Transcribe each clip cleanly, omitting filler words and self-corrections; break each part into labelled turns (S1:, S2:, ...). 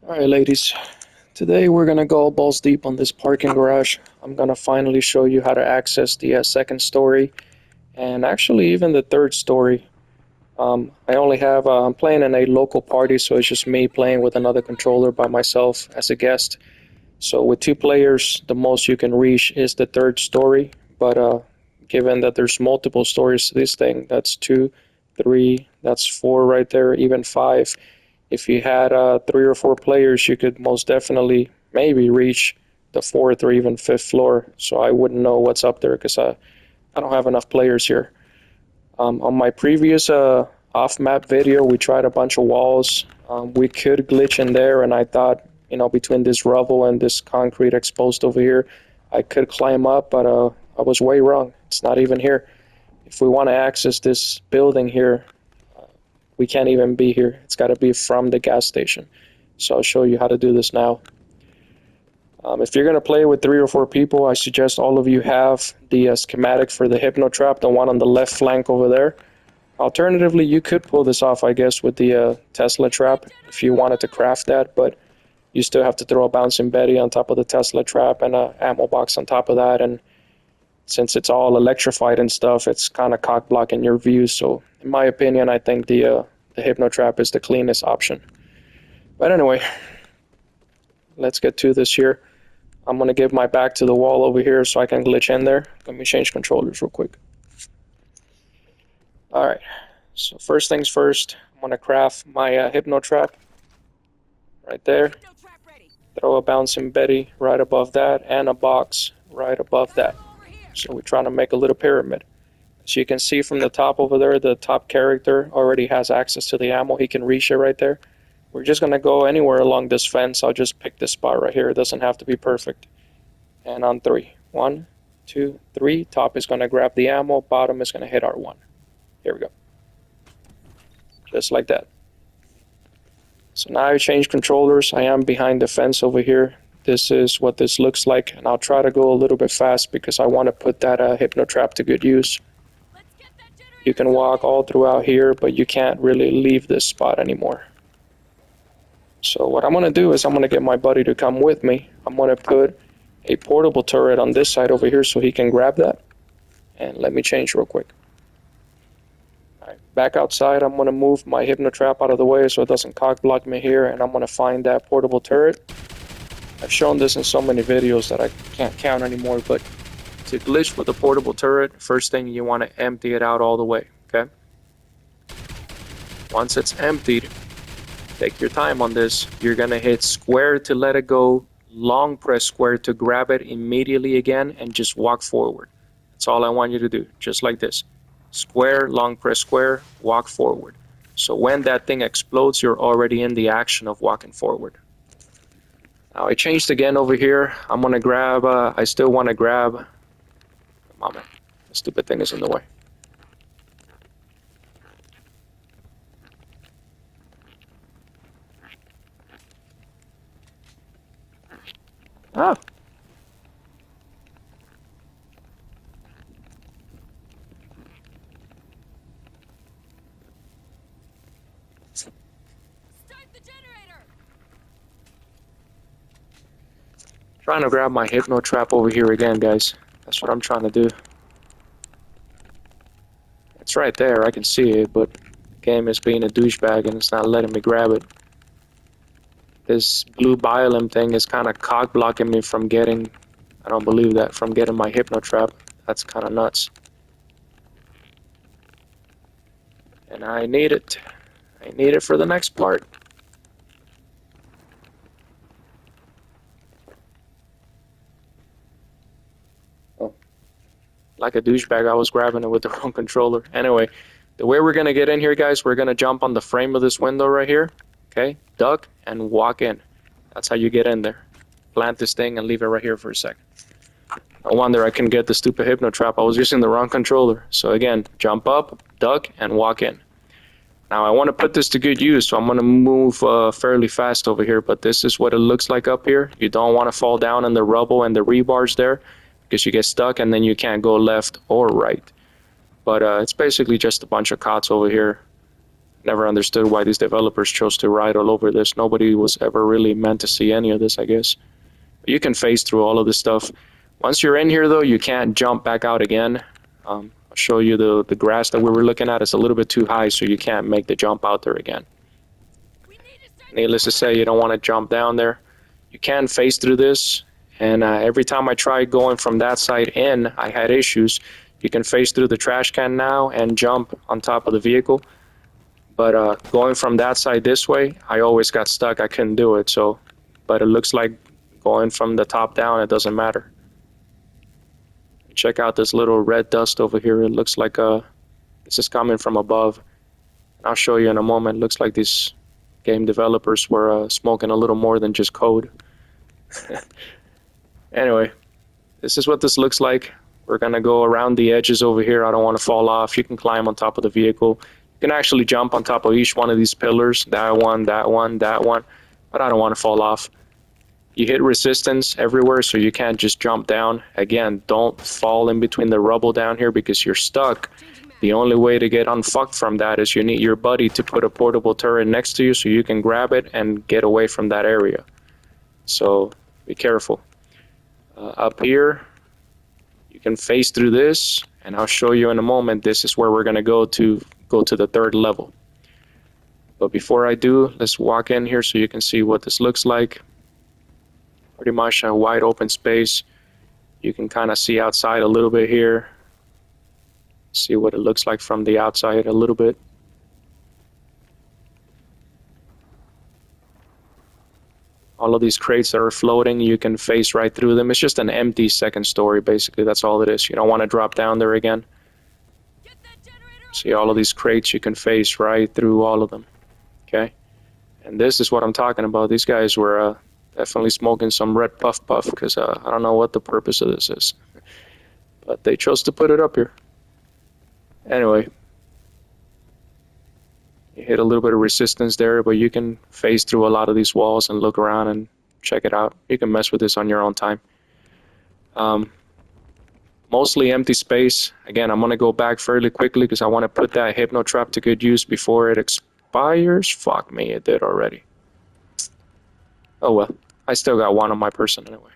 S1: Alright ladies, today we're gonna go balls deep on this parking garage. I'm gonna finally show you how to access the second story and actually even the third story. I'm playing in a local party, so it's just me playing with another controller by myself as a guest. So with two players, the most you can reach is the third story, but given that there's multiple stories to this thing, that's two, three, that's four right there, even five. If you had three or four players, you could most definitely maybe reach the fourth or even fifth floor. So I wouldn't know what's up there because I don't have enough players here. On my previous off-map video, we tried a bunch of walls. We could glitch in there, and I thought, between this rubble and this concrete exposed over here, I could climb up, but I was way wrong. It's not even here. If we want to access this building here, we can't even be here. It's got to be from the gas station. So I'll show you how to do this now. If you're going to play with 3 or 4 people, I suggest all of you have the schematic for the hypno trap, the one on the left flank over there. Alternatively, you could pull this off, I guess, with the Tesla trap if you wanted to craft that, but you still have to throw a bouncing Betty on top of the Tesla trap and an ammo box on top of that, and since it's all electrified and stuff, it's kind of cock blocking your view. So in my opinion, I think the hypno trap is the cleanest option. But anyway, let's get to this here. I'm gonna give my back to the wall over here so I can glitch in there. Let me change controllers real quick. Alright, so first things first, I'm gonna craft my hypno trap right there. Throw a bouncing Betty right above that and a box right above that. So we're trying to make a little pyramid. As you can see from the top over there, the top character already has access to the ammo. He can reach it right there. We're just going to go anywhere along this fence. I'll just pick this spot right here. It doesn't have to be perfect. And on 3. 1, 2, 3. Top is going to grab the ammo. Bottom is going to hit R1. Here we go. Just like that. So now I change controllers. I am behind the fence over here. This is what this looks like, and I'll try to go a little bit fast because I want to put that hypno trap to good use. You can walk all throughout here, but you can't really leave this spot anymore. So what I'm going to do is I'm going to get my buddy to come with me. I'm going to put a portable turret on this side over here so he can grab that. And let me change real quick. Alright, back outside, I'm going to move my hypno trap out of the way so it doesn't cock block me here, and I'm going to find that portable turret. I've shown this in so many videos that I can't count anymore, but to glitch with a portable turret, first thing you want to empty it out all the way, okay? Once it's emptied, take your time on this. You're going to hit square to let it go, long press square to grab it immediately again, and just walk forward. That's all I want you to do, just like this. Square, long press square, walk forward. So when that thing explodes, you're already in the action of walking forward. Now I changed again over here. I'm gonna grab, I still wanna grab, come on man, the stupid thing is in the way. Ah.
S2: Start the generator.
S1: Trying to grab my hypno trap over here again, guys. That's what I'm trying to do. It's right there, I can see it, but the game is being a douchebag and it's not letting me grab it. This blue biolum thing is kind of cock blocking me from getting, I don't believe that, from getting my hypno trap. That's kind of nuts. And I need it. I need it for the next part. Oh. Like a douchebag, I was grabbing it with the wrong controller. Anyway, the way we're going to get in here, guys, we're going to jump on the frame of this window right here. Okay, duck and walk in. That's how you get in there. Plant this thing and leave it right here for a second. No wonder I couldn't get the stupid hypno trap. I was using the wrong controller. So again, jump up, duck, and walk in. Now I want to put this to good use, so I'm going to move fairly fast over here, but this is what it looks like up here. You don't want to fall down in the rubble and the rebars there because you get stuck and then you can't go left or right. But it's basically just a bunch of cots over here. Never understood why these developers chose to ride all over this. Nobody was ever really meant to see any of this, I guess. But you can phase through all of this stuff. Once you're in here, though, you can't jump back out again. I'll show you the grass that we were looking at is a little bit too high, so you can't make the jump out there again. Needless to say, you don't want to jump down there. You can phase through this, and every time I tried going from that side in, I had issues. You can phase through the trash can now and jump on top of the vehicle. But going from that side this way, I always got stuck. I couldn't do it. So, but it looks like going from the top down, it doesn't matter. Check out this little red dust over here. It looks like this is coming from above. I'll show you in a moment. It looks like these game developers were smoking a little more than just code. Anyway, this is what this looks like. We're gonna go around the edges over here. I don't want to fall off. You can climb on top of the vehicle. You can actually jump on top of each one of these pillars. That one, that one, that one. But I don't want to fall off. You hit resistance everywhere, so you can't just jump down. Again, don't fall in between the rubble down here because you're stuck. The only way to get unfucked from that is you need your buddy to put a portable turret next to you so you can grab it and get away from that area. So be careful. Up here, you can phase through this, and I'll show you in a moment. This is where we're going to go to the third level. But before I do, let's walk in here so you can see what this looks like. Pretty much a wide open space. You can kind of see outside a little bit here. See what it looks like from the outside a little bit. All of these crates that are floating, you can phase right through them. It's just an empty second story, basically. That's all it is. You don't want to drop down there again. See all of these crates, you can phase right through all of them. Okay? And this is what I'm talking about. These guys were definitely smoking some red puff because I don't know what the purpose of this is. But they chose to put it up here. Anyway, you hit a little bit of resistance there, but you can phase through a lot of these walls and look around and check it out. You can mess with this on your own time. Mostly empty space. Again, I'm going to go back fairly quickly because I want to put that hypno trap to good use before it expires. Fuck me, it did already. Oh well, I still got one on my person anyway.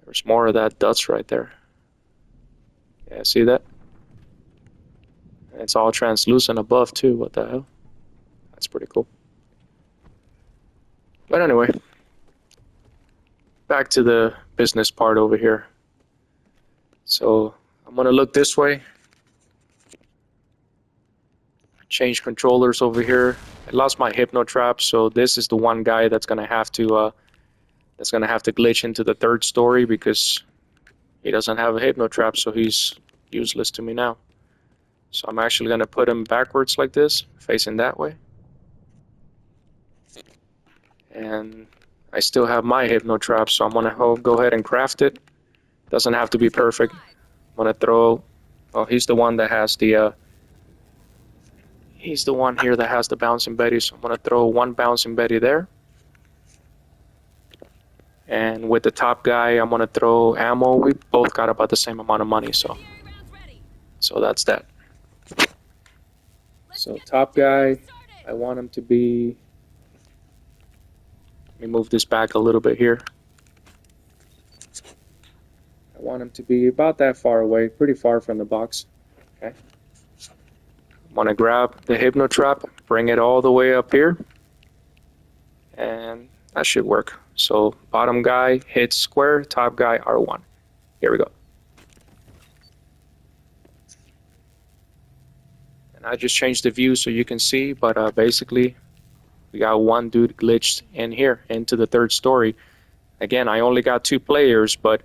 S1: There's more of that dust right there. Yeah, see that? It's all translucent above too. What the hell? That's pretty cool. But anyway, back to the business part over here. So I'm gonna look this way. Change controllers over here. I lost my hypno trap, so this is the one guy that's gonna have to glitch into the third story because he doesn't have a hypno trap, so he's useless to me now. So I'm actually gonna put him backwards like this, facing that way. And I still have my hypno trap, so I'm gonna go ahead and craft it. Doesn't have to be perfect. I'm gonna throw. Oh, he's the one that has the. He's the one here that has the bouncing Betty, so I'm gonna throw one bouncing Betty there. And with the top guy, I'm gonna throw ammo. We both got about the same amount of money, so that's that. So top guy, I want him to be. Let me move this back a little bit here. I want him to be about that far away, pretty far from the box. Okay. I'm gonna grab the hypno trap, bring it all the way up here, and that should work. So bottom guy hits square, top guy R1. Here we go. And I just changed the view so you can see, but basically we got one dude glitched in here into the third story. Again, I only got 2 players, but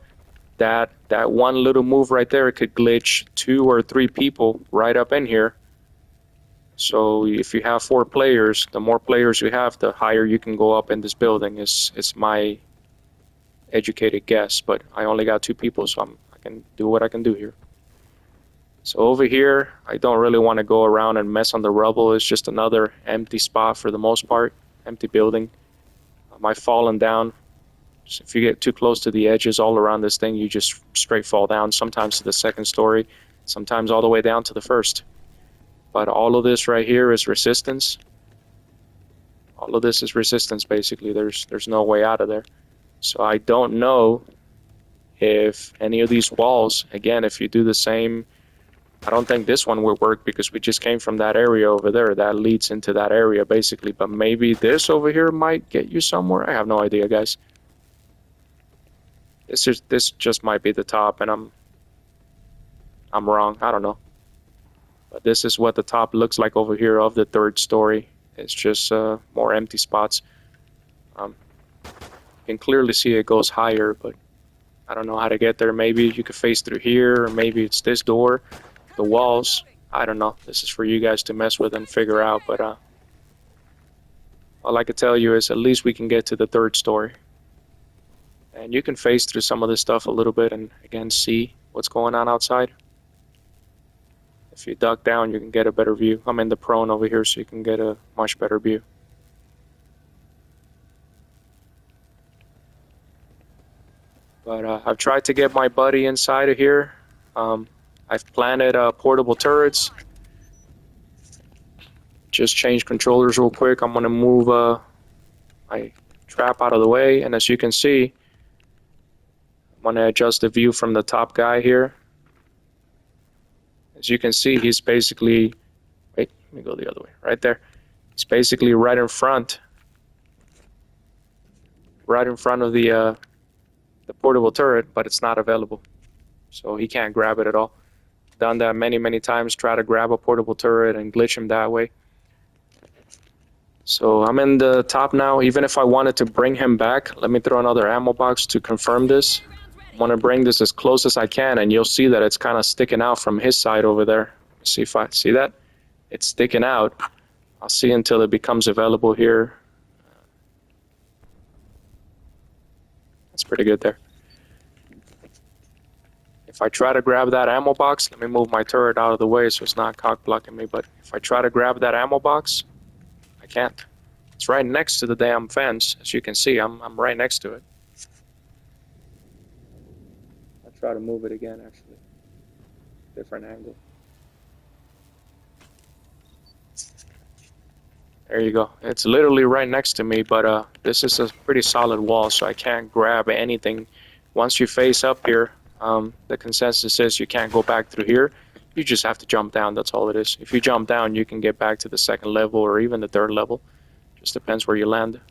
S1: that one little move right there could glitch 2 or 3 people right up in here. So if you have 4 players, the more players you have, the higher you can go up in this building. It's my educated guess, but I only got 2 people, so I can do what I can do here. So over here, I don't really want to go around and mess on the rubble. It's just another empty spot for the most part, empty building. I've fallen down. So if you get too close to the edges all around this thing, you just straight fall down, sometimes to the second story. sometimes all the way down to the first. But all of this right here is resistance. All of this is resistance, basically. There's no way out of there. So I don't know if any of these walls, again, if you do the same, I don't think this one will work because we just came from that area over there. That leads into that area, basically. But maybe this over here might get you somewhere. I have no idea, guys. This just might be the top, and I'm wrong. I don't know. But this is what the top looks like over here of the third story. It's just more empty spots. You can clearly see it goes higher, but I don't know how to get there. Maybe you could face through here, or maybe it's this door, the walls. I don't know. This is for you guys to mess with and figure out, but all I could tell you is at least we can get to the third story. And you can face through some of this stuff a little bit and again see what's going on outside. If you duck down, you can get a better view. I'm in the prone over here, so you can get a much better view. But I've tried to get my buddy inside of here. I've planted portable turrets. Just change controllers real quick. I'm gonna move my trap out of the way, and as you can see, I'm gonna adjust the view from the top guy here. As you can see, he's basically, wait, let me go the other way, right there. He's basically right in front of the portable turret, but it's not available. So he can't grab it at all. Done that many times, try to grab a portable turret and glitch him that way. So I'm in the top now. Even if I wanted to bring him back, let me throw another ammo box to confirm this. I want to bring this as close as I can, and you'll see that it's kind of sticking out from his side over there. See if I see that? It's sticking out. I'll see until it becomes available here. That's pretty good there. If I try to grab that ammo box, let me move my turret out of the way so it's not cock blocking me, but if I try to grab that ammo box, I can't. It's right next to the damn fence. As you can see, I'm right next to it. I'll try to move it again, actually. Different angle. There you go. It's literally right next to me, but this is a pretty solid wall, so I can't grab anything. Once you face up here, the consensus is you can't go back through here. You just have to jump down, that's all it is. If you jump down, you can get back to the second level or even the third level. Just depends where you land.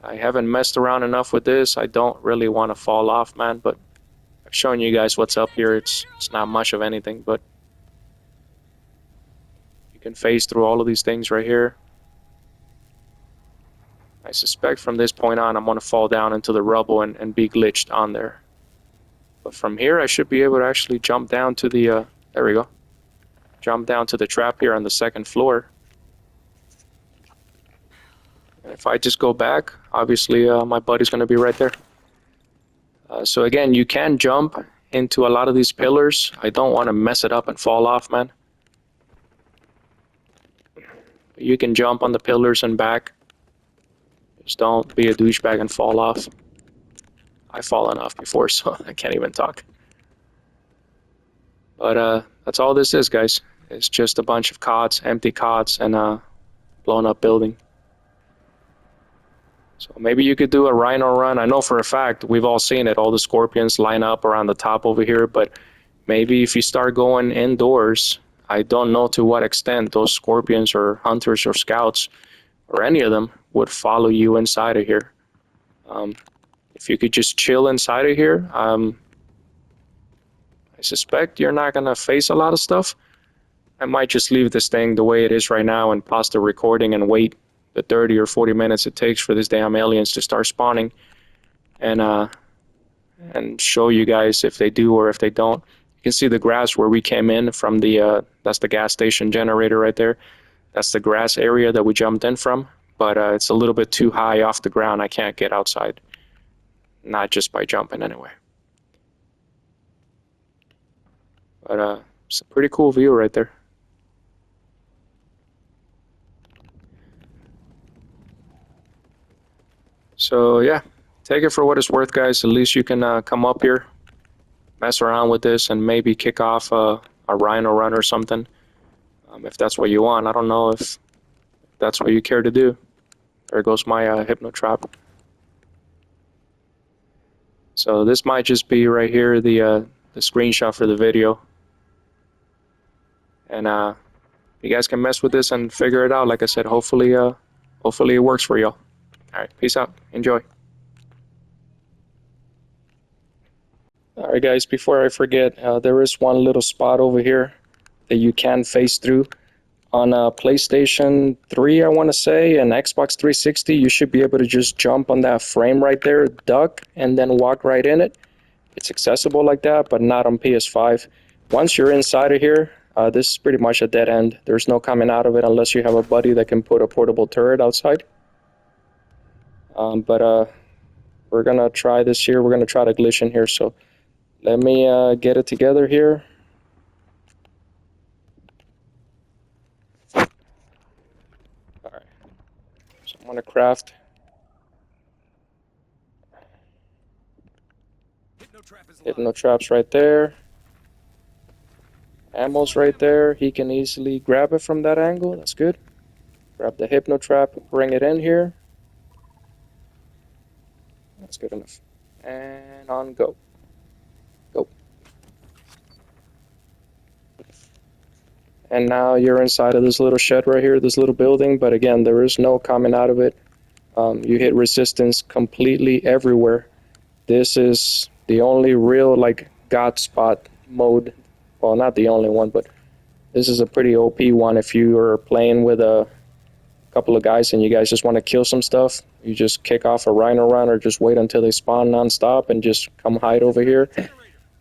S1: I haven't messed around enough with this. I don't really want to fall off, man, but I've shown you guys what's up here. It's not much of anything, but you can phase through all of these things right here. I suspect from this point on, I'm going to fall down into the rubble and be glitched on there. But from here, I should be able to actually jump down to the, there we go. Jump down to the trap here on the second floor. And if I just go back, obviously my buddy's going to be right there. So again, you can jump into a lot of these pillars. I don't want to mess it up and fall off, man. You can jump on the pillars and back. Just don't be a douchebag and fall off. I've fallen off before, so I can't even talk. But that's all this is, guys. It's just a bunch of cots, empty cots, and a blown up building. So maybe you could do a rhino run. I know for a fact, we've all seen it, all the scorpions line up around the top over here, but maybe if you start going indoors, I don't know to what extent those scorpions or hunters or scouts or any of them would follow you inside of here. If you could just chill inside of here, I suspect you're not going to face a lot of stuff. I might just leave this thing the way it is right now and pause the recording and wait the 30 or 40 minutes it takes for these damn aliens to start spawning and show you guys if they do or if they don't. You can see the grass where we came in from the, that's the gas station generator right there. That's the grass area that we jumped in from, but it's a little bit too high off the ground. I can't get outside. Not just by jumping anyway. But it's a pretty cool view right there. So yeah, take it for what it's worth, guys. At least you can come up here. mess around with this and maybe kick off a rhino run or something. If that's what you want. I don't know if that's what you care to do. There goes my hypno trap. So this might just be right here the screenshot for the video. And you guys can mess with this and figure it out. Like I said, hopefully it works for y'all. All right, peace out. Enjoy. All right, guys, before I forget, there is one little spot over here that you can face through. On PlayStation 3, I want to say, and Xbox 360, you should be able to just jump on that frame right there, duck, and then walk right in it. It's accessible like that, but not on PS5. Once you're inside of here, this is pretty much a dead end. There's no coming out of it unless you have a buddy that can put a portable turret outside. But we're going to try this here. We're going to try to glitch in here. So let me get it together here. Alright. So I'm going to craft. Hypno trap's right there. Ammo's right there. He can easily grab it from that angle. That's good. Grab the hypno trap, bring it in here. That's good enough. And on go. Go. And now you're inside of this little shed right here, this little building, but again, there is no coming out of it. You hit resistance completely everywhere. This is the only real, like, God spot mode. Well, not the only one, but this is a pretty OP one if you are playing with a couple of guys and you guys just want to kill some stuff. You just kick off a rhino run or just wait until they spawn non-stop and just come hide over here,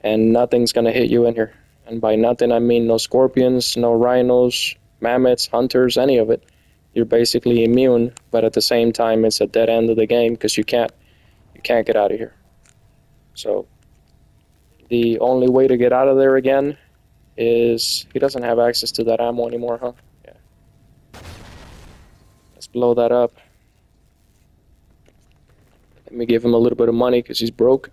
S1: and nothing's going to hit you in here. And by nothing, I mean no scorpions, no rhinos, mammoths, hunters, any of it. You're basically immune, but at the same time, it's a dead end of the game because you can't get out of here. So the only way to get out of there again is he doesn't have access to that ammo anymore, huh? Yeah. Let's blow that up. Let me give him a little bit of money because he's broke.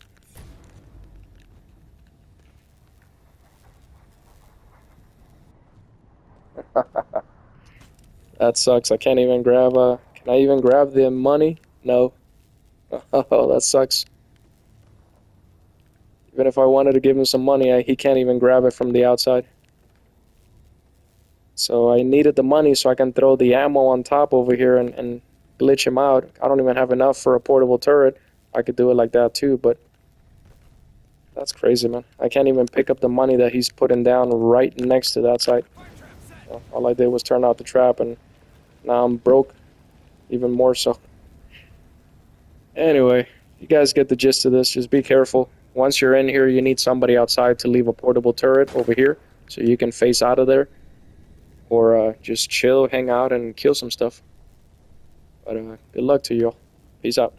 S1: That sucks. I can't even grab can I even grab the money? No. Oh, that sucks. Even if I wanted to give him some money, he can't even grab it from the outside. So I needed the money so I can throw the ammo on top over here and glitch him out. I don't even have enough for a portable turret. I could do it like that too, but that's crazy, man. I can't even pick up the money that he's putting down right next to that site. So all I did was turn out the trap, and now I'm broke, even more so. Anyway, you guys get the gist of this. Just be careful. Once you're in here, you need somebody outside to leave a portable turret over here so you can face out of there. Or just chill, hang out, and kill some stuff. But good luck to you all. Peace out.